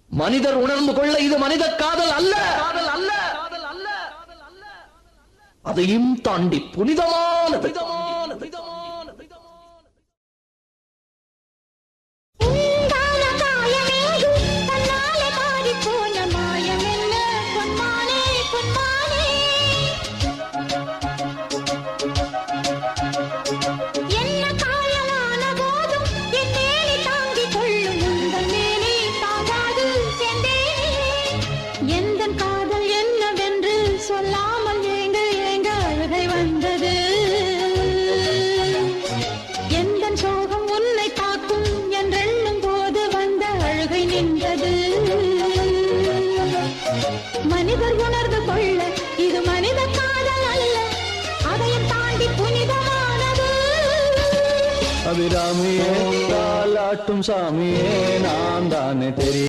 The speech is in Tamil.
மனிதர் உணர்ந்து கொள்ள இது மனித காதல் அல்ல, அதையும் தாண்டி புனிதமானது. சொல்லாமல் ஏங்க ஏங்க அழுகை வந்தது. எந்த சோகம் உன்னை காக்கும் என்றெண்ணும் போது வந்த அழுகை நின்றது. மனிதர் உணர்ந்து கொள்ள இது மனித காதல் அல்ல, அதையும் தாண்டி புனிதமானது. அபிராமியே தாலாட்டும் சாமியே நான் தானே தெரியும்.